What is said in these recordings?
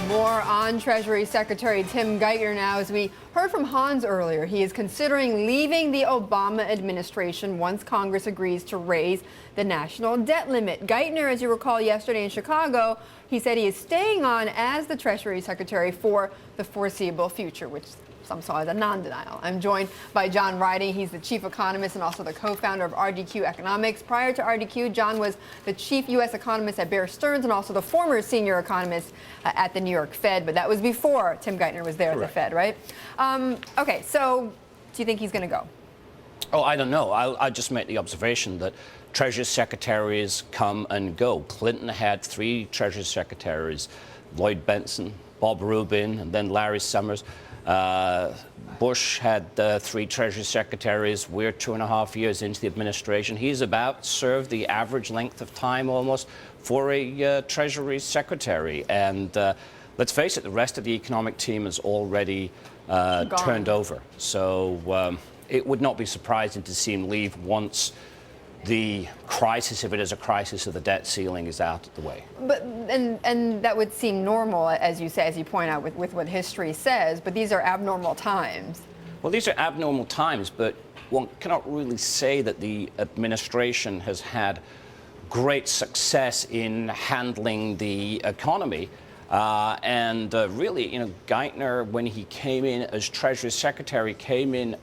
More on Treasury Secretary Tim Geithner now. As we heard from Hans earlier, he is considering leaving the Obama administration once Congress agrees to raise the national debt limit. Geithner, as you recall yesterday in Chicago, he said he is staying on as the Treasury Secretary for the foreseeable future, which some saw as a non-denial. I'm joined by John Ryding. He's the chief economist and also the co-founder of RDQ Economics. Prior to RDQ, John was the chief U.S. economist at Bear Stearns and also the former senior economist at the New York Fed. But that was before Tim Geithner was there. Correct. At the Fed, right? Okay, so do you think he's going to go? Oh, I don't know. I just make the observation that Treasury Secretaries come and go. Clinton had 3 Treasury Secretaries, Lloyd Bentsen, Bob Rubin, and then Larry Summers. Bush had 3 Treasury Secretaries. We're 2.5 years into the administration. He's about served the average length of time almost for a Treasury Secretary. And let's face it, the rest of the economic team is already turned over. So it would not be surprising to see him leave once the crisis, if it is a crisis of the debt ceiling, is out of the way. But and that would seem normal, as you say, as you point out, with what history says. But these are abnormal times. Well, these are abnormal times, but one cannot really say that the administration has had great success in handling the economy. Really, Geithner, when he came in as Treasury Secretary, came in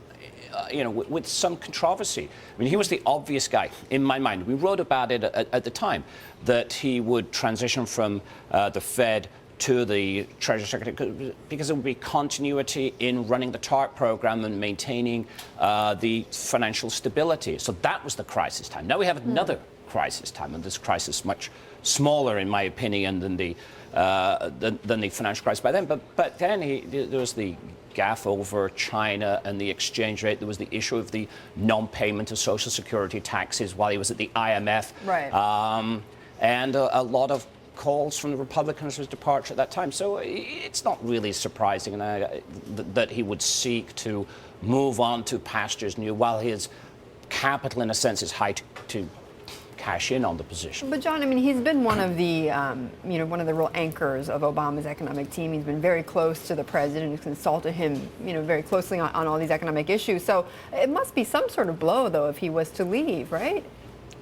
with some controversy. I mean, he was the obvious guy in my mind. We wrote about it at the time, that he would transition from the Fed to the Treasury Secretary because there would be continuity in running the TARP program and maintaining the financial stability. So that was the crisis time. Now we have another crisis time, and this crisis is much smaller, in my opinion, than the financial crisis by then. But then there was the gaffe over China and the exchange rate. There was the issue of the non-payment of Social Security taxes while he was at the IMF. Right. And a lot of calls from the Republicans for his departure at that time. So it's not really surprising that he would seek to move on to pastures new while his capital, in a sense, is high to cash in on the position. But John, I mean, he's been one of the, one of the real anchors of Obama's economic team. He's been very close to the president. He's consulted him, very closely on all these economic issues. So it must be some sort of blow, though, if he was to leave, right?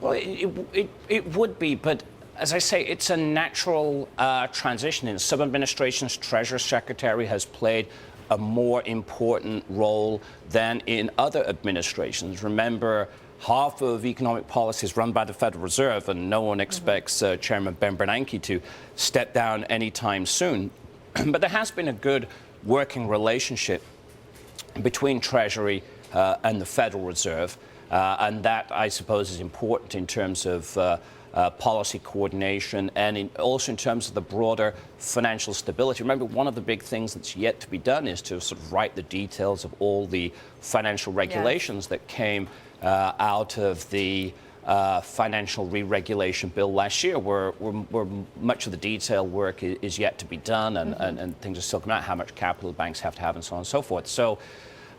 Well, it would be, but as I say, it's a natural transition. In some administrations, Treasury Secretary has played a more important role than in other administrations. Remember, half of economic policy is run by the Federal Reserve, and no one expects Chairman Ben Bernanke to step down anytime soon. But there has been a good working relationship between Treasury and the Federal Reserve, and that, I suppose, is important in terms of policy coordination and also in terms of the broader financial stability. Remember, one of the big things that's yet to be done is to sort of write the details of all the financial regulations that came out of the financial re-regulation bill last year, where much of the detail work is yet to be done, and things are still coming out, how much capital banks have to have, and so on and so forth. So,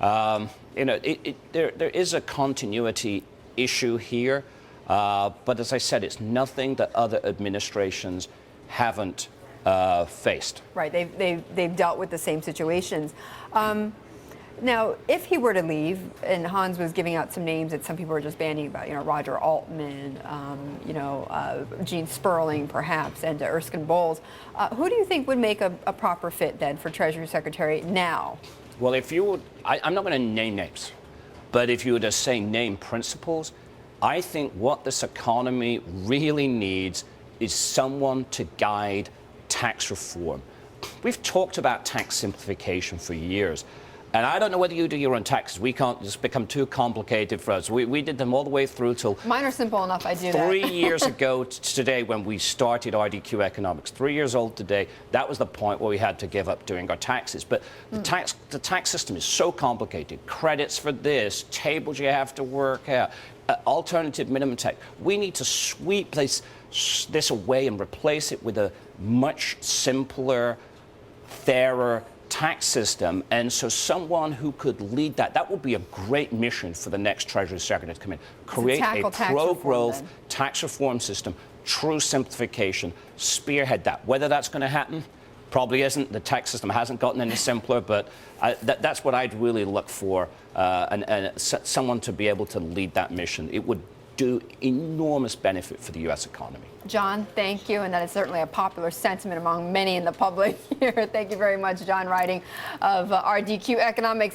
there is a continuity issue here, but as I said, it's nothing that other administrations haven't faced. Right, they've dealt with the same situations. Now, if he were to leave, and Hans was giving out some names that some people were just bandying about, Roger Altman, Gene Sperling, perhaps, and Erskine Bowles, who do you think would make a proper fit then for Treasury Secretary now? Well, if you would, I'm not going to name names, but if you were to say name principles, I think what this economy really needs is someone to guide tax reform. We've talked about tax simplification for years. And I don't know whether you do your own taxes. We can't just become too complicated for us. We did them all the way through till... Mine are simple enough, I do that. 3 years ago today when we started RDQ Economics. 3 years old today, that was the point where we had to give up doing our taxes. But the tax system is so complicated. Credits for this, tables you have to work out, alternative minimum tax. We need to sweep this away and replace it with a much simpler, fairer tax system, and so someone who could lead that would be a great mission for the next Treasury Secretary to come in. Create a pro-growth tax reform system, true simplification, spearhead that. Whether that's going to happen, probably isn't. The tax system hasn't gotten any simpler, but that's what I'd really look for, and someone to be able to lead that mission. It would do enormous benefit for the U.S. economy. John, thank you, and that is certainly a popular sentiment among many in the public here. Thank you very much, John Ryding of RDQ Economics.